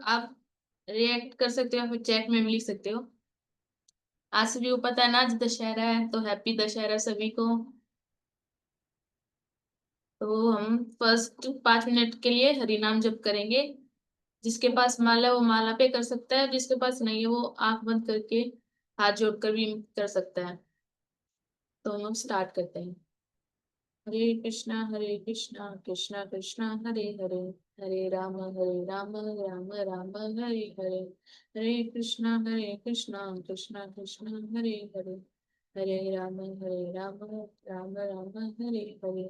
आप रिएक्ट कर सकते हो या फिर चैट में भी लिख सकते हो। आज सभी को पता है ना, आज दशहरा है, तो हैप्पी दशहरा सभी को। तो हम फर्स्ट 5 मिनट के लिए हरि नाम जप करेंगे। जिसके पास माला है वो माला पे कर सकता है, जिसके पास नहीं है वो आंख बंद करके हाथ जोड़कर भी कर सकता है। तो हम स्टार्ट करते हैं। हरे कृष्णा कृष्णा कृष्णा हरे हरे, हरे राम राम राम हरे हरे, हरे कृष्णा कृष्णा कृष्णा हरे हरे, हरे राम राम राम हरे हरे,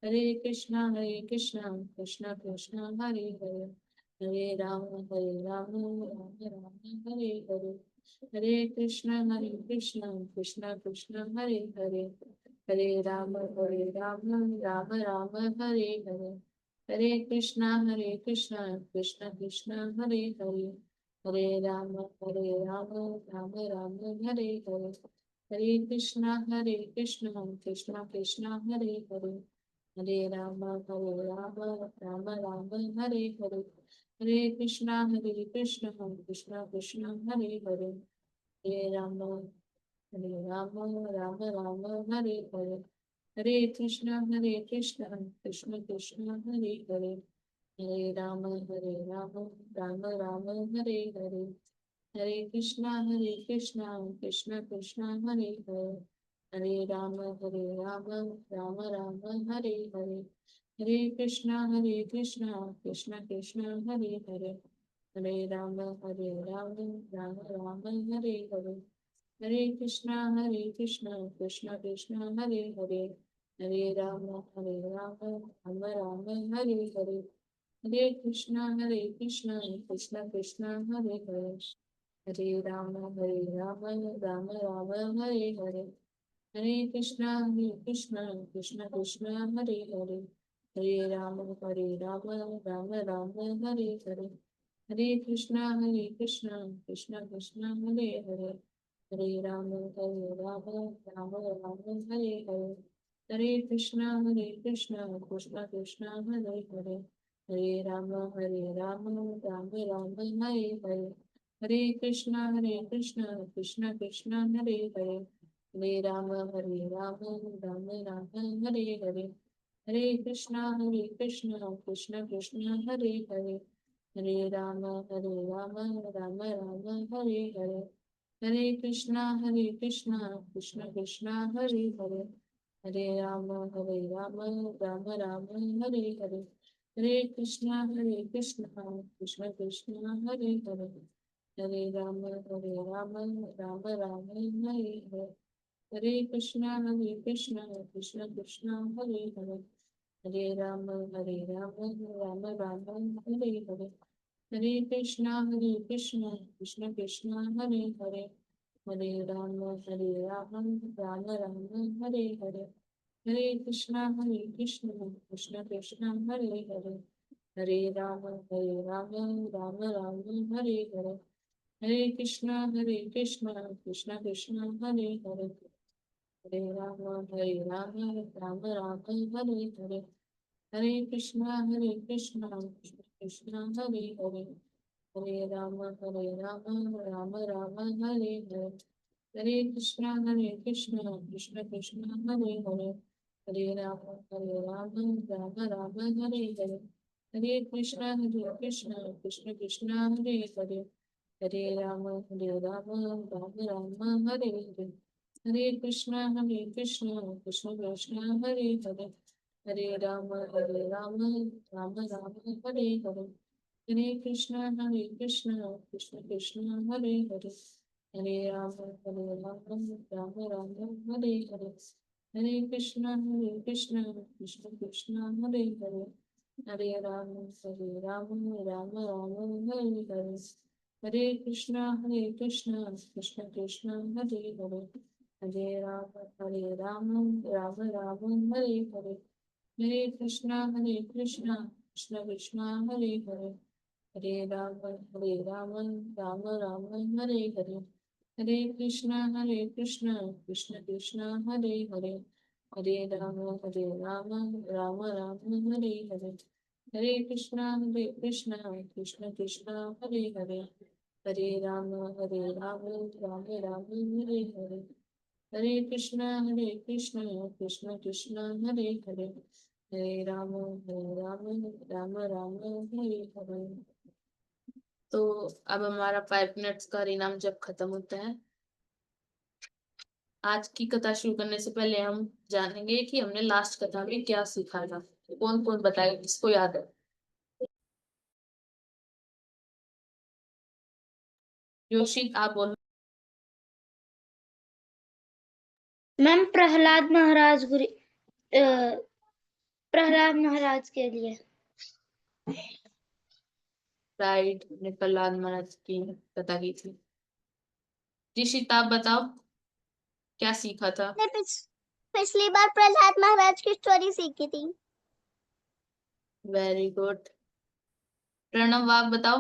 हरे कृष्णा कृष्णा कृष्णा हरे हरे, हरे राम राम राम हरे हरे, हरे कृष्णा कृष्णा कृष्णा हरे हरे, हरे राम राम राम हरे हरे, हरे कृष्णा कृष्णा कृष्णा हरे हरे, हरे राम राम राम हरे हरे, हरे कृष्णा कृष्णा कृष्णा हरे हरे, हरे राम राम राम हरे हरे, हरे कृष्णा कृष्णा कृष्णा हरे हरे, हरे राम राम राम हरे हरे, हरे कृष्णा कृष्ण कृष्ण हरे हरे, हरे राम राम राम हरे हरे, हरे कृष्णा कृष्ण कृष्ण हरे हरे, हरे राम राम राम हरे हरे, हरे कृष्णा कृष्ण कृष्ण हरे हरे, हरे राम राम राम हरे हरे, हरे कृष्णा कृष्ण कृष्ण हरे हरे, हरे राम राम राम हरे हरे, हरे कृष्णा कृष्ण कृष्ण हरे हरे, हरे राम राम राम हरे हरे, हरे कृष्णा कृष्ण कृष्ण हरे हरे, हरे राम राम राम हरे हरे, हरे कृष्णा कृष्ण कृष्ण हरे हरे, हरे राम राम राम हरे हरे, हरे कृष्णा कृष्ण कृष्ण हरे हरे, हरे राम राम राम हरे हरे, हरे कृष्णा कृष्ण कृष्ण हरे हरे, हरे राम राम राम हरे हरे, हरे कृष्णा कृष्ण कृष्ण हरे हरे, हरे राम राम राम हरे हरे, हरे कृष्णा कृष्ण कृष्ण हरे हरे, हरे राम राम राम हरे हरे, हरे कृष्णा कृष्ण कृष्ण हरे हरे, हरे राम राम राम हरे हरे, हरे कृष्णा कृष्ण कृष्ण हरे हरे, हरे राम राम राम हरे हरे, हरे कृष्णा कृष्ण कृष्ण हरे हरे, हरे राम राम राम हरे हरे, हरे कृष्णा कृष्ण कृष्ण हरे हरे, हरे राम राम राम हरे हरे, हरे कृष्णा कृष्ण कृष्ण हरे हरे, हरे राम राम राम हरे हरे, हरे कृष्णा कृष्ण कृष्ण हरे हरे, हरे राम राम राम हरे हरे, हरे कृष्णा कृष्ण कृष्ण हरे हरे, हरे राम राम राम हरे हरे, हरे कृष्णा कृष्ण कृष्ण हरे हरे, हरे राम राम राम हरे हरे, हरे कृष्णा कृष्ण कृष्ण हरे हरे, हरे राम राम राम हरे हरे, हरे कृष्णा कृष्ण कृष्ण हरे हरे, हरे राम राम राम हरे हरे, हरे कृष्णा कृष्ण कृष्ण हरे हरे, हरे राम राम राम हरे हरे, हरे कृष्णा कृष्ण कृष्ण हरे हरे, हरे राम राम राम हरे हरे, हरे कृष्णा कृष्ण कृष्ण हरे हरे, हरे राम राम राम हरे हरे, हरे कृष्णा कृष्ण कृष्ण हरे हरे, हरे राम राम राम हरे हरे, कृष्ण कृष्ण कृष्ण हरे हरे, हरे राम राम राम हरे हरे, हरे कृष्ण कृष्ण कृष्ण हरे हरे, हरे राम राम राम हरे हरे। तो अब हमारा 5 मिनट्स का हरिनाम जब खत्म होता है। आज की कथा शुरू करने से पहले हम जानेंगे कि हमने लास्ट कथा में क्या सीखा था। कौन कौन बताएगा, किसको याद है? योशित, आप बोलो। मैम प्रहलाद महाराज के लिए। राइट, हमने प्रहलाद महाराज की कथा की थी। ऋषित, आप बताओ क्या सीखा था? पिछली बार प्रहलाद महाराज की स्टोरी सीखी थी। Very good. प्रणव, आप बताओ।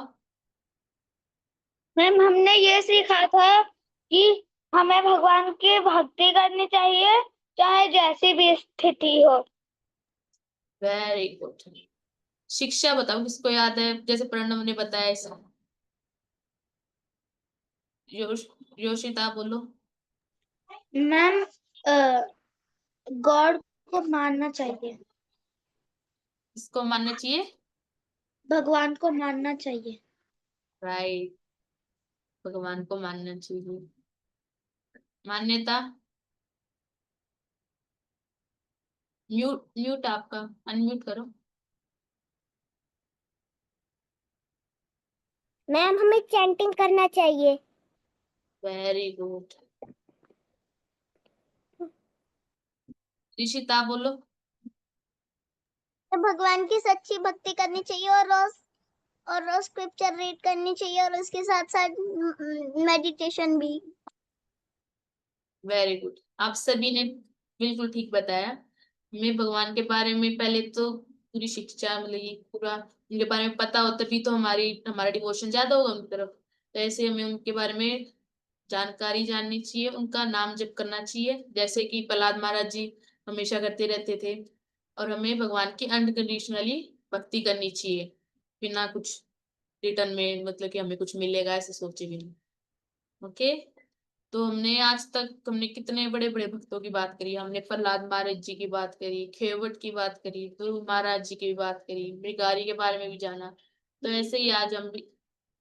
मैम हमने ये सीखा था कि हमें भगवान की भक्ति करनी चाहिए, चाहे जैसी भी स्थिति हो। Very good. शिक्षा बताओ, किसको याद है? जैसे प्रणव ने बताया ऐसा। योशित, आप बोलो। मैम गॉड को मानना चाहिए, किसको मानना चाहिए? भगवान को मानना चाहिए। राइट, भगवान को मानना चाहिए। मान्यता। म्यूट म्यूट आपका, अनम्यूट करो। मैम हमें चैंटिंग करना चाहिए। Very good. ऋषित, आप बोलो। तो भगवान की सच्ची भक्ति करनी चाहिए और रोज स्क्रिप्चर रीड करनी चाहिए और उसके साथ साथ मेडिटेशन भी। वेरी गुड, आप सभी ने बिल्कुल ठीक बताया। हमें भगवान के बारे में पहले तो पूरी शिक्षा मिलेगी, पूरा उनके बारे में पता हो, तभी तो हमारा डिवोशन ज्यादा होगा उनकी तरफ। तो ऐसे हमें उनके बारे में जानकारी जाननी चाहिए, उनका नाम जप करना चाहिए, जैसे कि प्रहलाद महाराज जी हमेशा करते रहते थे। और हमें भगवान की अनकंडीशनली भक्ति करनी चाहिए, बिना कुछ रिटर्न में, मतलब कि हमें कुछ मिलेगा ऐसे सोचे भी नहीं। ओके। तो हमने कितने बड़े बड़े भक्तों की बात करी। हमने प्रहलाद महाराज जी की बात करी, खेवट की बात करी, ध्रुव महाराज जी की भी बात करी, मृगारी के बारे में भी जाना। तो ऐसे ही आज हम भी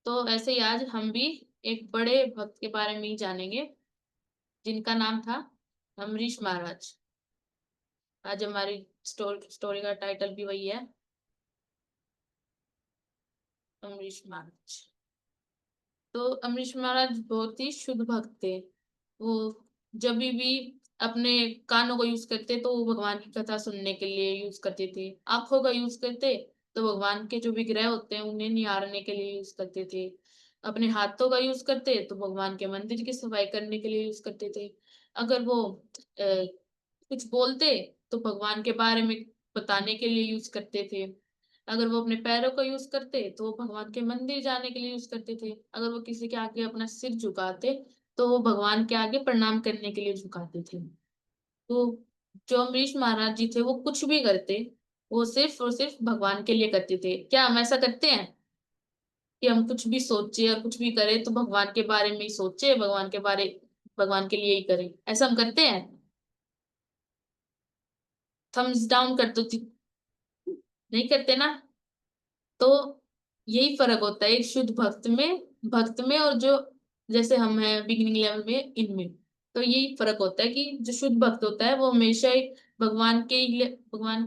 तो ऐसे ही आज हम भी एक बड़े भक्त के बारे में ही जानेंगे, जिनका नाम था अम्बरीश महाराज। आज हमारी स्टोरी का टाइटल भी वही है, अम्बरीश महाराज। तो अम्बरीश महाराज बहुत ही शुद्ध भक्त थे। वो जब भी अपने कानों को यूज करते तो वो भगवान की कथा सुनने के लिए यूज करते थे। आंखों का यूज करते तो भगवान के जो विग्रह होते हैं उन्हें निहारने के लिए यूज करते थे। अपने हाथों का यूज करते तो भगवान के मंदिर की सफाई करने के लिए यूज करते थे। अगर वो कुछ बोलते तो भगवान के बारे में बताने के लिए यूज करते थे। अगर वो अपने पैरों का यूज करते तो वो भगवान के मंदिर जाने के लिए यूज करते थे। अगर वो किसी के आगे अपना सिर झुकाते तो वो भगवान के आगे प्रणाम करने के लिए झुकाते थे। तो जो अम्बरीश महाराज जी थे वो कुछ भी करते, वो सिर्फ और सिर्फ भगवान के लिए करते थे। क्या हम ऐसा करते हैं कि हम कुछ भी सोचे और कुछ भी करें तो भगवान के बारे में ही सोचे, भगवान के लिए ही करें? ऐसा हम करते हैं? थम्स डाउन कर दो नहीं करते ना। तो यही फर्क होता है एक शुद्ध भक्त में और जो जैसे हम हैं बिगिनिंग लेवल में, इनमें। तो यही फर्क होता है कि जो शुद्ध भक्त होता है वो हमेशा ही भगवान के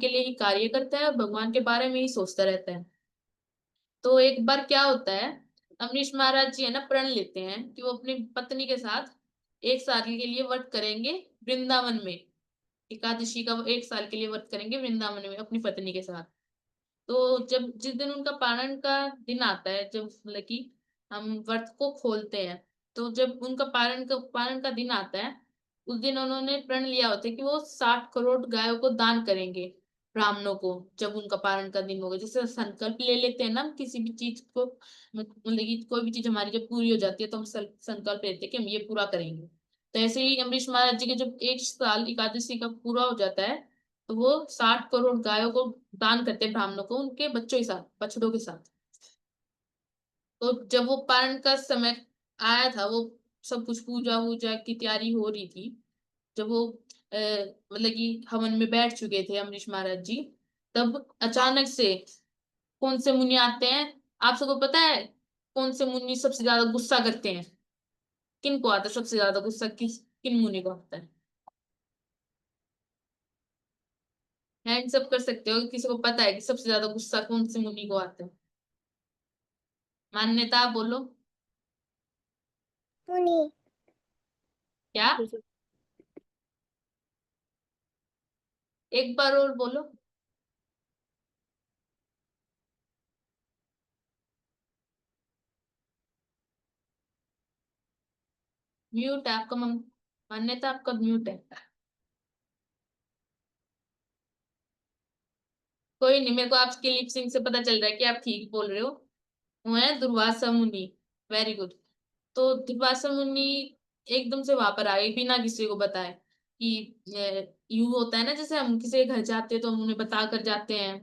लिए ही कार्य करता है और भगवान के बारे में ही सोचता रहता है। तो एक बार क्या होता है, अमरीश महाराज जी है ना, प्रण लेते हैं कि वो अपनी पत्नी के साथ 1 साल के लिए व्रत करेंगे वृंदावन में। एकादशी का वो 1 साल के लिए व्रत करेंगे वृंदावन में अपनी पत्नी के साथ। तो जब जिस दिन उनका पारण का दिन आता है, जब मतलब कि हम व्रत को खोलते हैं, तो जब उनका पारण का दिन आता है, उस दिन उन्होंने प्रण लिया होता है कि वो 60 करोड़ गायों को दान करेंगे ब्राह्मणों को। जब उनका पारण का दिन होगा, जैसे संकल्प ले लेते हैं ना हम किसी भी चीज को, मतलब कि कोई भी चीज हमारी जब पूरी हो जाती है तो हम संकल्प लेते हैं कि हम ये पूरा करेंगे। तो ऐसे ही अम्बरीश महाराज जी के जब 1 साल एकादशी का पूरा हो जाता है, तो वो 60 करोड़ गायों को दान करते हैं ब्राह्मणों को, उनके बच्चों के साथ, बछड़ों के साथ। तो जब वो पारण का समय आया था, वो सब कुछ पूजा वूजा की तैयारी हो रही थी, जब वो मतलब कि हवन में बैठ चुके थे अमरीश महाराज जी, तब अचानक से कौन से मुनि आते हैं? आप सबको पता है कौन से मुनि सबसे ज्यादा गुस्सा करते हैं? किन को आता है सबसे ज्यादा गुस्सा? किन मुनि को आता है? हैंड्स अप कर सकते हो किसी को पता है कि सबसे ज्यादा गुस्सा कौन से मुनि को आता है? मान्यता बोलो। मुनि। क्या? एक बार और बोलो। म्यूट है आपका मान्यता आपका म्यूट है। कोई नहीं, मेरे को आपके लिप सिंक से पता चल रहा है कि आप ठीक बोल रहे हो। वो है दुर्वासा मुनि। Very good. तो दुर्वासा मुनि एकदम से वहां पर आए बिना किसी को बताए कि यूं होता है ना, जैसे हम किसी के घर जाते हैं तो हम उन्हें बता कर जाते हैं,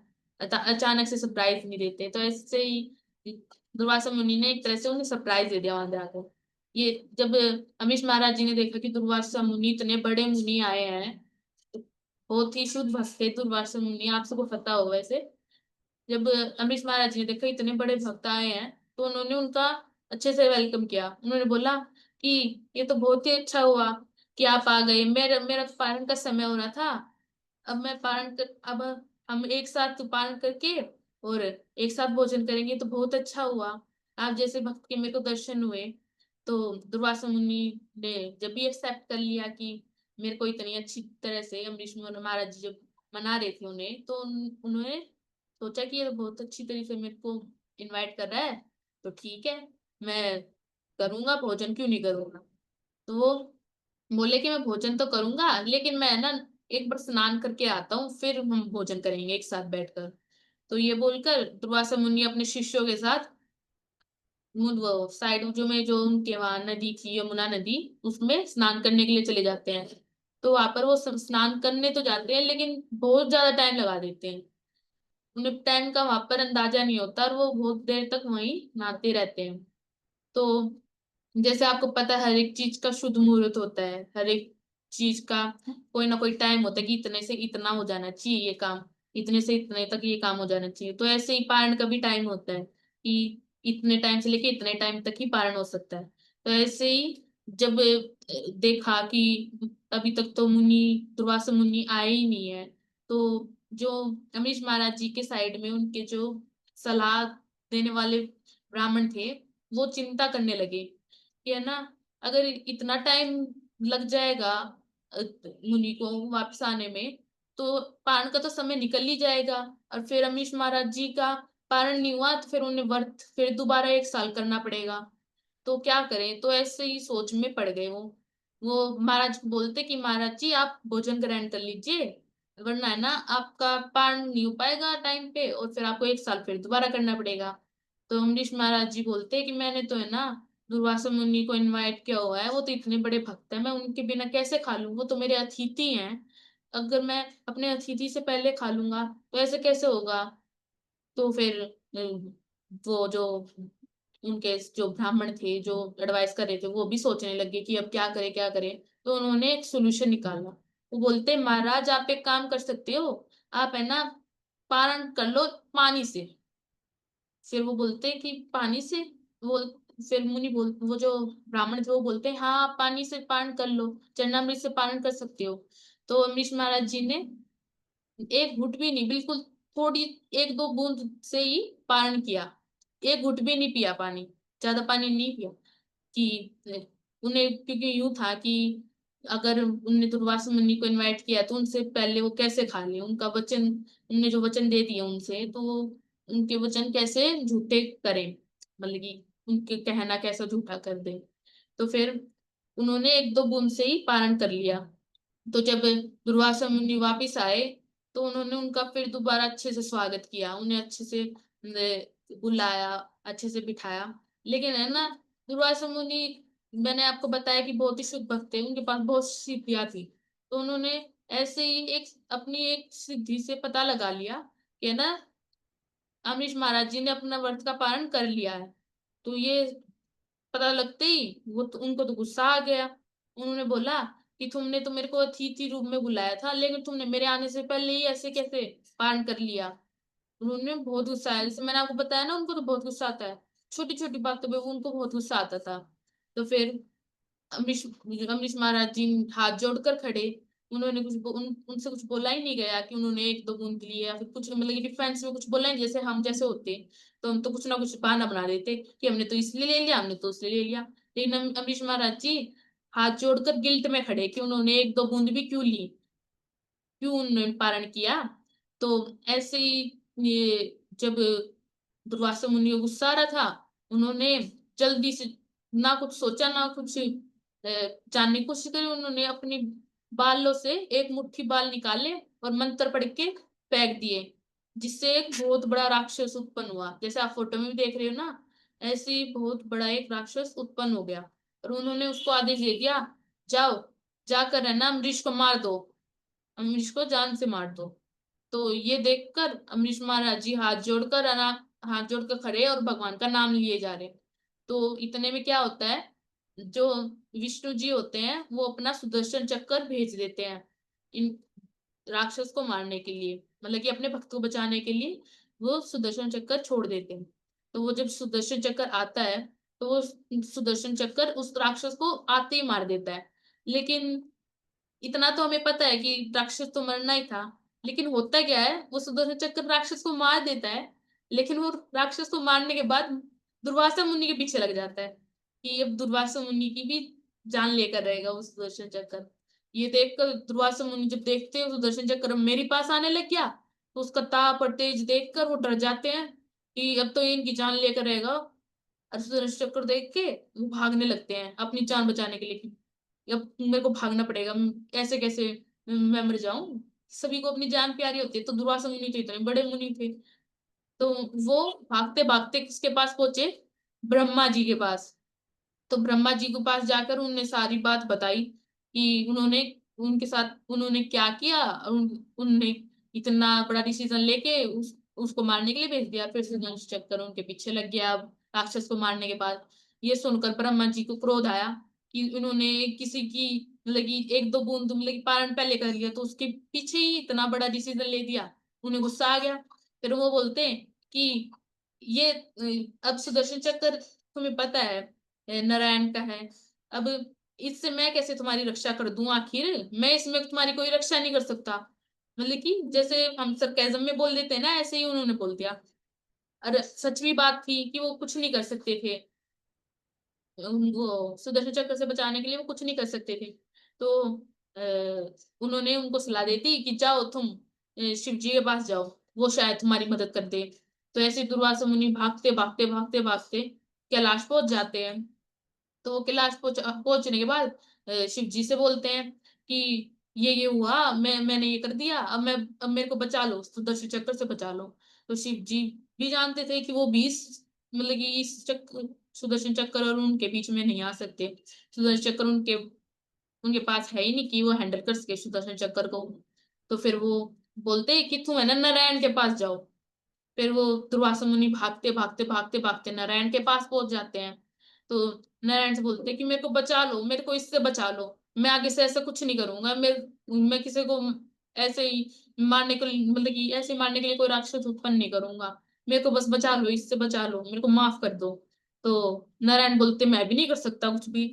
अचानक से सरप्राइज नहीं देते, तो ऐसे ही दुर्वासा मुनि ने एक तरह से उन्हें सरप्राइज दे दिया वहां जाकर। ये जब अमीश महाराज जी ने देखा कि दुर्वासा मुनि इतने बड़े मुनि आए हैं, तो बहुत ही शुद्ध भक्त थे दुर्वासा मुनि, आप सबको पता हो वैसे। जब अमरीश महाराज जी ने देखा इतने बड़े भक्त आए हैं, तो उन्होंने उनका अच्छे से वेलकम किया। उन्होंने बोला कि ये तो बहुत ही अच्छा हुआ कि आप आ गए, मेरा मेरा पारण का समय हो रहा था। अब हम एक साथ पारण करके और एक साथ भोजन करेंगे, तो बहुत अच्छा हुआ। आप जैसे भक्त के मेरे को दर्शन हुए। तो दुर्वासा मुनि ने जब भी एक्सेप्ट कर लिया कि मेरे को इतनी अच्छी तरह से अमरीश महाराज जी जब मना रहे थे उन्हें, तो उन्होंने सोचा कि ये तो बहुत अच्छी तरीके से मेरे को इनवाइट कर रहा है, तो ठीक है, मैं करूंगा भोजन, क्यों नहीं करूंगा। तो वो बोले कि मैं भोजन तो करूंगा, लेकिन मैं ना एक बार स्नान करके आता हूँ, फिर हम भोजन करेंगे एक साथ बैठकर। तो ये बोलकर दुर्वासा मुनि अपने शिष्यों के साथ वो साइड जो में जो उनके वहां नदी थी, यमुना नदी, उसमें स्नान करने के लिए चले जाते हैं। तो वहां पर वो स्नान करने तो जाते हैं, लेकिन बहुत ज्यादा टाइम लगा देते हैं। उन्हें टाइम का वहां पर अंदाजा नहीं होता और वो बहुत देर तक वहीं नहाते रहते हैं। तो जैसे आपको पता है हर एक चीज का शुद्ध मुहूर्त होता है, हर एक चीज का कोई ना कोई टाइम होता है कि इतने से इतना हो जाना चाहिए ये काम, इतने से इतने तक ये काम हो जाना चाहिए। तो ऐसे ही पारण का भी टाइम होता है कि इतने टाइम से लेके इतने टाइम तक ही पारण हो सकता है। तो ऐसे ही जब देखा कि अभी तक तो दुर्वासा मुनि आए ही नहीं है, तो जो अमरीश महाराज जी के साइड में उनके जो सलाह देने वाले ब्राह्मण थे, वो चिंता करने लगे कि है ना, अगर इतना टाइम लग जाएगा मुनि को वापस आने में, तो पारण का तो समय निकल ही जाएगा। और फिर अमीश महाराज जी का पारण नहीं हुआ तो फिर उन्हें व्रत फिर दोबारा 1 साल करना पड़ेगा। तो क्या करें? तो ऐसे ही सोच में पड़ गए वो महाराज को बोलते कि महाराज जी आप भोजन ग्रहण कर लीजिए, वरना है ना आपका पारण नहीं हो पाएगा टाइम पे, और फिर आपको 1 साल फिर दोबारा करना पड़ेगा। तो अम्बरीश महाराज जी बोलते कि मैंने तो है ना दुर्वासा मुनि को इनवाइट किया हुआ है, वो तो इतने बड़े भक्त है, मैं उनके बिना कैसे खा लूं, वो तो मेरे अतिथि हैं। अगर मैं अपने अतिथि से पहले खा लूंगा तो ऐसे कैसे होगा। तो फिर वो जो उनके जो ब्राह्मण थे जो एडवाइस कर रहे थे, वो भी सोचने लगे कि अब क्या करें क्या करें। तो उन्होंने एक सोल्यूशन निकाला। वो बोलते महाराज आप एक काम कर सकते हो, आप है ना पारण कर लो पानी से। फिर वो बोलते हैं कि पानी से, वो फिर मुनि बोल वो जो ब्राह्मण थे वो बोलते हैं हाँ आप पानी से पान कर लो, चरणामृत से पान कर सकते हो। तो अमरीश महाराज जी ने एक घुट भी नहीं, बिल्कुल थोड़ी 1-2 बूंद से ही पारण किया, एक घुट भी नहीं पिया पानी, ज्यादा पानी नहीं पिया। कि उन्हें क्योंकि यूं था कि अगर उनने दुर्वासा मुनि को इनवाइट किया तो उनसे पहले वो कैसे खा ले, उनका वचन, उनने जो वचन दे दिया उनसे, तो वो उनके वचन कैसे झूठे करें, मतलब कि उनके कहना कैसा झूठा कर दे। तो फिर उन्होंने 1-2 बूंद से ही पारण कर लिया। तो जब दुर्वासा मुनि वापिस आए, तो उन्होंने उनका फिर दोबारा अच्छे से स्वागत किया, उन्हें अच्छे से बुलाया, अच्छे से बिठाया। लेकिन है ना दुर्वासा मुनि, मैंने आपको बताया कि बहुत ही शुद्ध भक्त थे, उनके पास बहुत सी सिद्धियां थी। तो उन्होंने ऐसे ही एक अपनी एक सिद्धि से पता लगा लिया कि ना अम्बरीश महाराज जी ने अपना व्रत का पालन कर लिया है। तो ये पता लगते ही उनको तो गुस्सा आ गया। उन्होंने बोला कि तुमने तो मेरे को अतिथि रूप में बुलाया था, लेकिन तुमने मेरे आने से पहले ही ऐसे कैसे पालन कर लिया। उन्होंने बहुत गुस्सा आया, जैसे मैंने आपको बताया ना, उनको तो बहुत गुस्सा आता है, छोटी छोटी बातों पे उनको बहुत गुस्सा आता था। तो फिर अम्बरीश अम्बरीश महाराज जी हाथ जोड़कर खड़े। उन्होंने उनसे कुछ बोला ही नहीं गया कि उन्होंने एक दो बूंद ली या फिर कुछ, मतलब डिफेंस में कुछ बोला ही नहीं। जैसे हम जैसे होते तो हम तो कुछ ना कुछ बहाना बना देते कि हमने तो इसलिए ले लिया, हमने तो उसलिए ले लिया। लेकिन अम्बरीश महाराज जी हाथ जोड़कर गिल्ट में खड़े कि उन्होंने एक दो बूंद भी क्यों ली, क्यों उन्होंने पारण किया। तो ऐसे ही ये जब दुर्वासा मुनि को गुस्सा आ रहा था, उन्होंने जल्दी से ना कुछ सोचा ना कुछ जानने की कोशिश करी, उन्होंने अपनी बालों से एक मुट्ठी बाल निकाले और मंत्र पढ़ के फेंक दिए, जिससे एक बहुत बड़ा राक्षस उत्पन्न हुआ। जैसे आप फोटो में भी देख रहे हो ना, ऐसे ही बहुत बड़ा एक राक्षस उत्पन्न हो गया। और उन्होंने उसको आदेश दे दिया, जाओ जाकर है ना अम्बरीश को मार दो, अम्बरीश को जान से मार दो। तो ये देखकर अम्बरीश महाराज जी हाथ जोड़कर खड़े और भगवान का नाम लिए जा रहे। तो इतने में क्या होता है, जो विष्णु जी होते हैं वो अपना सुदर्शन चक्र भेज देते हैं इन राक्षस को मारने के लिए, मतलब कि अपने भक्त को बचाने के लिए वो सुदर्शन चक्र छोड़ देते हैं। तो वो जब सुदर्शन चक्र आता है तो वो सुदर्शन चक्र उस राक्षस को आते ही मार देता है। लेकिन इतना तो हमें पता है कि राक्षस तो मरना ही था। लेकिन होता क्या है, वो सुदर्शन चक्र राक्षस को मार देता है, लेकिन वो राक्षस को मारने के बाद दुर्वासा मुनि के पीछे लग जाता है कि अब दुर्वासा मुनि की भी जान लेकर रहेगा वो सुदर्शन चक्र। ये देखकर दुर्वासा मुनि जब देखते हैं सुदर्शन चक्र मेरे पास आने लग गया, तो उसका ताप और तेज देखकर वो डर जाते हैं कि अब तो ये इनकी जान लेकर रहेगा। और सुदर्शन चक्र देख के वो भागने लगते हैं अपनी जान बचाने के लिए। अब मेरे को भागना पड़ेगा, ऐसे कैसे मैं मर जाऊं। सभी को अपनी जान प्यारी होती है, तो दुर्वासा मुनि तो इतने बड़े मुनि थे। तो वो भागते भागते किसके पास पहुंचे, ब्रह्मा जी के पास। तो ब्रह्मा जी के पास जाकर उनने सारी बात बताई कि उन्होंने उनके साथ उन्होंने क्या किया, और उनने इतना बड़ा डिसीजन लेके उसको मारने के लिए भेज दिया। फिर से धनुष चक्कर उनके पीछे लग गया राक्षस को मारने के बाद। ये सुनकर ब्रह्मा जी को क्रोध आया कि उन्होंने किसी की मतलब कि एक दो बूंद मतलब कि पारण पहले कर लिया, तो उसके पीछे ही इतना बड़ा डिसीजन ले दिया। उन्हें गुस्सा आ गया। फिर वो बोलते हैं कि ये अब सुदर्शन चक्र तुम्हें पता है नारायण का है। अब इससे मैं कैसे तुम्हारी रक्षा कर दूं, आखिर मैं इसमें तुम्हारी कोई रक्षा नहीं कर सकता। मतलब कि जैसे हम सरकाज़म में बोल देते हैं ना, ऐसे ही उन्होंने बोल दिया। और सच भी बात थी कि वो कुछ नहीं कर सकते थे, वो सुदर्शन चक्र से बचाने के लिए वो कुछ नहीं कर सकते थे। तो उन्होंने उनको सलाह दी थी कि जाओ तुम शिव जी के पास जाओ, वो शायद तुम्हारी मदद कर दे। तो ऐसे ही दुर्वासा मुनि भागते भागते भागते भागते कैलाश पहुंच जाते हैं। तो वो कैलाश पहुंचने के बाद शिव जी से बोलते हैं कि ये हुआ, मैंने ये कर दिया, अब मेरे को बचा लो, सुदर्शन चक्र से बचा लो। तो शिव जी भी जानते थे कि वो 20 मतलब कि इस चक्र सुदर्शन चक्र और उनके बीच में नहीं आ सकते। सुदर्शन चक्र उनके पास है ही नहीं कि वो हैंडल कर सके सुदर्शन चक्र को। तो फिर वो बोलते हैं कि तुम है ना नारायण के पास जाओ। फिर वो दुर्वासा मुनि भागते भागते भागते भागते नारायण के पास पहुंच जाते हैं। तो नारायण से बोलते हैं कि मेरे को बचा लो, मेरे को इससे बचा लो, मैं आगे से ऐसा कुछ नहीं करूंगा। मैं किसी को ऐसे ही मारने को मतलब कि ऐसे मारने के लिए कोई राक्षस उत्पन्न नहीं करूंगा। मेरे को बस बचा लो, इससे बचा लो, मेरे को माफ कर दो। तो नारायण बोलते मैं भी नहीं कर सकता कुछ भी।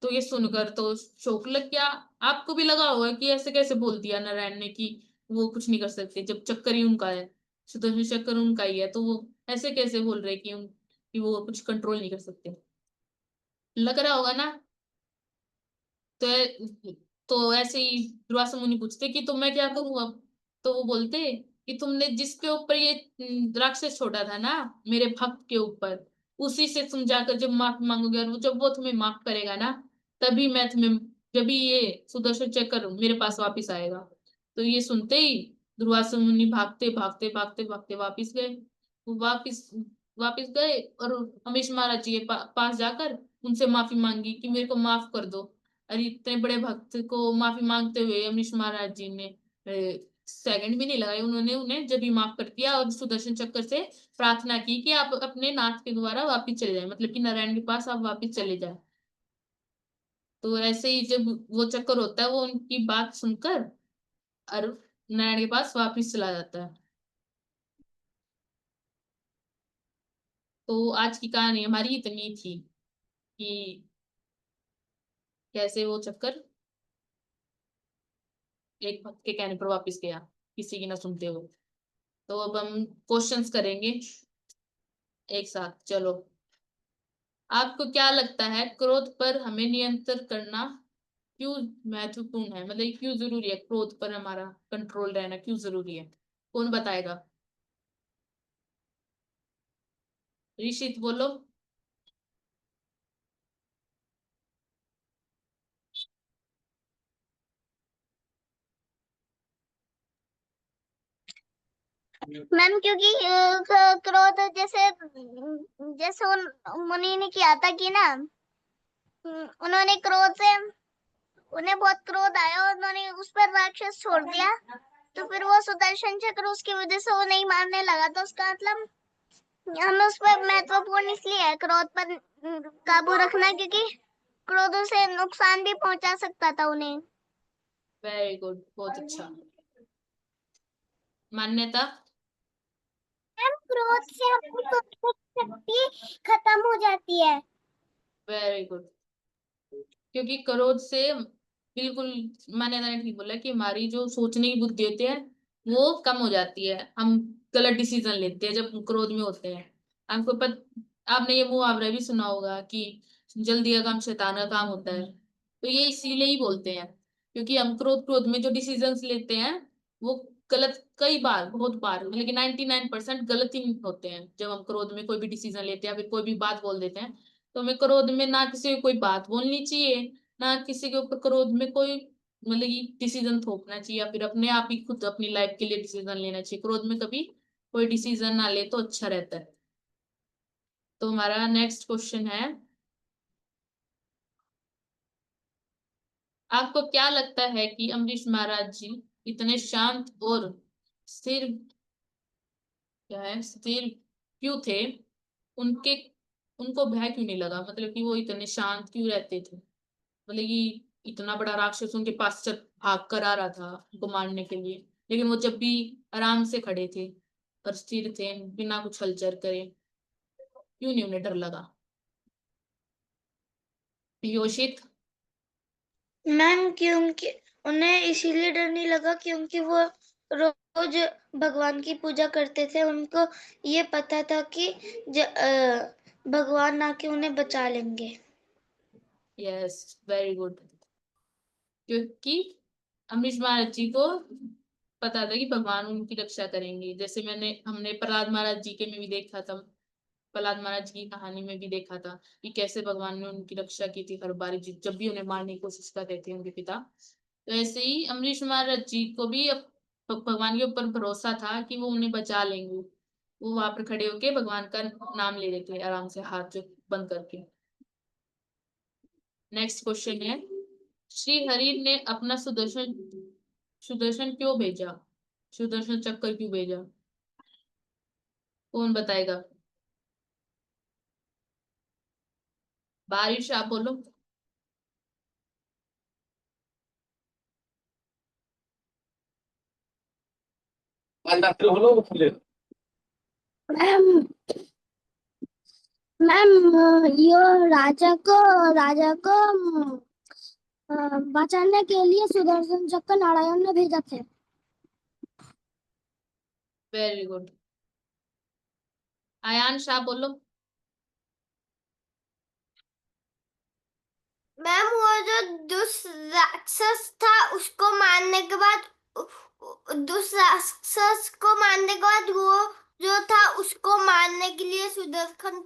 तो ये सुनकर तो शौक लग गया। आपको भी लगा होगा कि ऐसे कैसे बोल दिया नारायण ने कि वो कुछ नहीं कर सकते, जब चक्कर ही उनका है, सुदर्शन चक्र उनका ही है, तो वो ऐसे कैसे बोल रहे कि वो कुछ कंट्रोल नहीं कर सकते। लग रहा होगा ना। तो ऐसे ही दुर्वासा मुनि पूछते कि तो मैं क्या करूं अब। तो वो बोलते कि तुमने जिसके ऊपर ये राक्षस छोड़ा था ना, मेरे भक्त के ऊपर, उसी से तुम जाकर जब माफ मांगोगे और जब वो तुम्हें माफ करेगा ना, तभी मैं तुम्हें जब ये सुदर्शन चक्र मेरे पास वापिस आएगा। तो ये सुनते ही दुर्वासा मुनि भागते भागते भागते भागते वापिस गए। वो वापिस वापिस गए और अमीश महाराज जी के पास जाकर उनसे माफी मांगी कि मेरे को माफ कर दो। और इतने बड़े भक्त को माफी मांगते हुए अम्बरीश महाराज जी ने सेकंड भी नहीं लगाए, उन्होंने उन्हें जब भी माफ कर दिया और सुदर्शन चक्र से प्रार्थना की कि आप अपने नाथ के द्वारा वापिस चले जाए, मतलब कि नारायण के पास आप वापिस चले जाए। तो ऐसे ही जब वो चक्कर होता है वो उनकी बात सुनकर और नारायण के पास वापिस चला जाता है। तो आज की कहानी हमारी इतनी थी कि कैसे वो चक्कर एक भक्त के कहने पर वापिस गया, किसी की ना सुनते हुए। तो अब हम क्वेश्चंस करेंगे एक साथ, चलो। आपको क्या लगता है क्रोध पर हमें नियंत्रण करना क्यों महत्वपूर्ण है, मतलब क्यों जरूरी है, क्रोध पर हमारा कंट्रोल रहना क्यों जरूरी है? कौन बताएगा? ऋषित बोलो। मैम क्योंकि क्रोध जैसे जैसे मुनि ने किया था कि ना, उन्होंने क्रोध से, उन्हें बहुत क्रोध आया और उन्होंने उस पर राक्षस छोड़ दिया, तो फिर वो सुदर्शन चक्र उसकी वजह से वो नहीं मारने लगा। तो उसका मतलब हमें उस पर महत्वपूर्ण इसलिए है क्रोध पर काबू रखना, क्योंकि क्रोध से नुकसान भी पहुंचा सकता था उन्हें। वेरी गुड, बहुत अच्छा। मान्यता। मैम क्रोध से अपनी शक्ति खत्म हो जाती है। वेरी गुड, क्योंकि क्रोध से बिल्कुल मान्यता ने ठीक बोला कि हमारी जो सोचने की बुद्धि होती है वो कम हो जाती है, हम गलत डिसीजन लेते हैं जब क्रोध में होते हैं। आपको आपने ये मुहावरा भी सुना होगा कि जल्दी का काम शैतान का काम होता है। तो ये इसीलिए ही बोलते हैं क्योंकि हम क्रोध क्रोध में जो डिसीजंस लेते हैं वो गलत, कई बार, बहुत बार, मतलब कि 99% गलत ही होते हैं। जब हम क्रोध में कोई भी डिसीजन लेते हैं या फिर कोई भी बात बोल देते हैं, तो हमें क्रोध में ना किसी को कोई बात बोलनी चाहिए, ना किसी के ऊपर क्रोध में कोई मतलब कि डिसीजन थोपना चाहिए, या फिर अपने आप ही खुद अपनी लाइफ के लिए डिसीजन लेना चाहिए। क्रोध में कभी कोई डिसीजन ना ले तो अच्छा रहता है। तो हमारा नेक्स्ट क्वेश्चन है, आपको क्या लगता है कि अम्बरीश महाराज जी इतने शांत और स्थिर, क्या है, स्थिर क्यों थे? उनके उनको भय क्यों नहीं लगा, मतलब कि वो इतने शांत क्यों रहते थे? मतलब कि इतना बड़ा राक्षस उनके पास जब भाग कर आ रहा था उनको मारने के लिए, लेकिन वो जब भी आराम से खड़े थे और स्थिर थे बिना कुछ हलचल करे, क्यों नहीं उन्हें डर लगा? योशित। मैम क्योंकि उन्हें इसीलिए डर नहीं लगा क्योंकि वो रोज भगवान की पूजा करते थे। उनको ये पता था कि भगवान आके उन्हें बचा लेंगे। यस, वेरी गुड, क्योंकि अम्बरीश महाराज जी को पता था कि भगवान उनकी रक्षा करेंगे। जैसे हमने प्रहलाद महाराज जी के में भी देखा था, प्रहलाद महाराज की कहानी में भी देखा था कि कैसे भगवान ने उनकी रक्षा की थी हर बार जब भी उन्हें मारने की कोशिश करते थे उनके पिता। तो ऐसे ही अम्बरीश महाराज जी को भी भगवान के ऊपर भरोसा था कि वो उन्हें बचा लेंगे। वो वहां पर खड़े होके भगवान का नाम ले रहे थे आराम से, हाथ जो बंद करके। नेक्स्ट क्वेश्चन है, श्री हरि ने अपना सुदर्शन सुदर्शन क्यों भेजा, सुदर्शन चक्कर क्यों भेजा? कौन बताएगा? बारिश, आप बोलो। मैम मैम ये राजा को बचाने के लिए सुदर्शन चक्र नारायण ने भेजा थे। Very good. आयांश, आप बोलो। मैम वो जो दुष्ट राक्षस था उसको मारने के बाद, दुष्ट राक्षस को मारने के बाद वो जो था उसको मारने के लिए सुदर्शन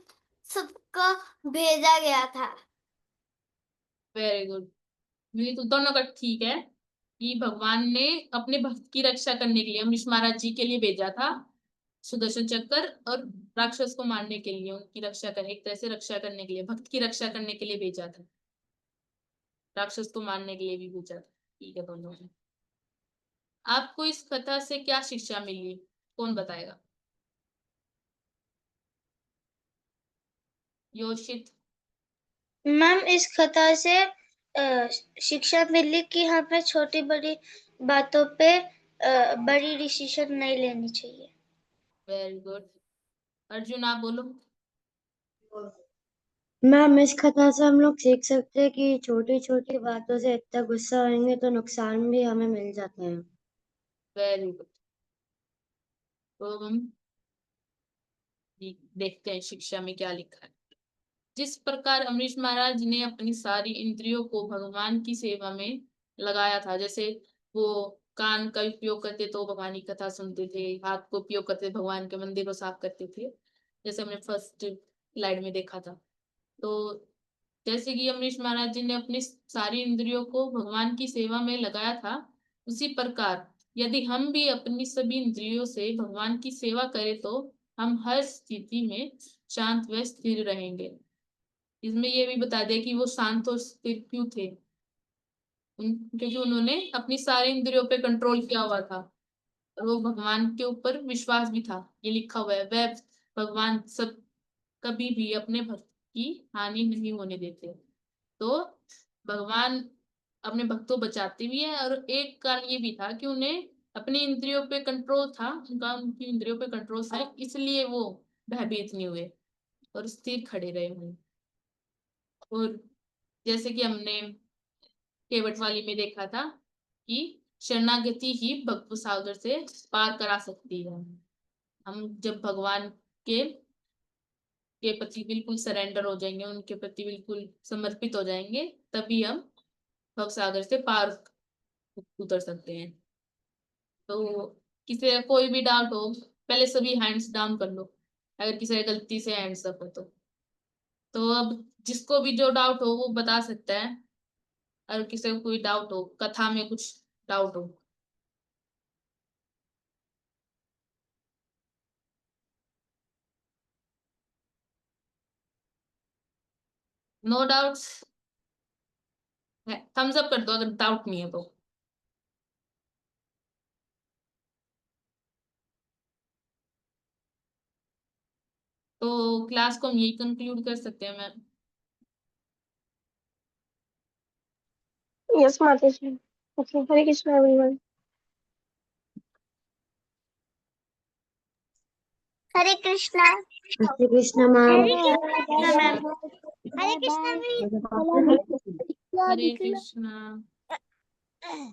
सबको भेजा गया था। वेरी गुड, ये तो दोनों का ठीक है कि भगवान ने अपने भक्त की रक्षा करने के लिए अम्बरीश महाराज जी के लिए भेजा था सुदर्शन चक्कर, और राक्षस को मारने के लिए, उनकी रक्षा करने, एक तरह से रक्षा करने के लिए, भक्त की रक्षा करने के लिए भेजा था। राक्षस को मारने के लिए भी पूछा था। ठीक है दोनों ने। आपको इस कथा से क्या शिक्षा मिली, कौन बताएगा? योशित। मैम इस कथा से शिक्षा मिली कि हमें छोटी बड़ी बातों पे बड़ी डिसीजन नहीं लेनी चाहिए। Very good. अर्जुन आप बोलो। मैम इस कथा से हम लोग सीख सकते हैं कि छोटी छोटी बातों से इतना गुस्सा होंगे तो नुकसान भी हमें मिल जाते हैं। Very good. तो हम देखते हैं शिक्षा में क्या लिखा है। जिस प्रकार अमरीश महाराज ने अपनी सारी इंद्रियों को भगवान की सेवा में लगाया था, जैसे वो कान का उपयोग करते तो भगवान की कथा सुनते थे, हाथ को उपयोग करते भगवान के मंदिर को साफ करते थे, जैसे हमने फर्स्ट स्लाइड में देखा था। तो जैसे कि अमरीश महाराज जी ने अपनी सारी इंद्रियों को भगवान की सेवा में लगाया था, उसी प्रकार यदि हम भी अपनी सभी इंद्रियों से भगवान की सेवा करें तो हम हर स्थिति में शांत व स्थिर रहेंगे। इसमें ये भी बता दिया कि वो शांत और स्थिर क्यों थे। क्योंकि उन्होंने अपनी सारी इंद्रियों पे कंट्रोल किया हुआ था और वो भगवान के ऊपर विश्वास भी था। ये लिखा हुआ है, वह भगवान सब कभी भी अपने भक्त की हानि नहीं होने देते। तो भगवान अपने भक्तों बचाते भी है, और एक कारण ये भी था कि उन्हें अपनी इंद्रियों पे कंट्रोल था, उनकी इंद्रियों पे कंट्रोल था, इसलिए वो भयभीत नहीं हुए और स्थिर खड़े रहे हुए। और जैसे कि हमने केवट वाली में देखा था कि शरणागति ही भक्त सागर से पार करा सकती है। हम जब भगवान के प्रति बिल्कुल सरेंडर हो जाएंगे, उनके प्रति बिल्कुल समर्पित हो जाएंगे, तभी हम भव सागर से पार उतर सकते हैं। तो किसी का कोई भी डाउट हो, पहले सभी हैंड्स डाउन कर लो, अगर किसी का गलती से हैंड्स अप हो तो अब जिसको भी जो डाउट हो वो बता सकता है। अगर किसी को कोई डाउट हो, कथा में कुछ डाउट हो। नो डाउट्स, थम्स अप कर दो अगर डाउट नहीं है तो। तो क्लास को हम यही कंक्लूड कर सकते हैं ma'am. Yes, Mataji. Okay, Hare Krishna, everyone. हरे कृष्णा। हरे कृष्ण मैम। मैम हरे कृष्णा भी। हरे कृष्णा।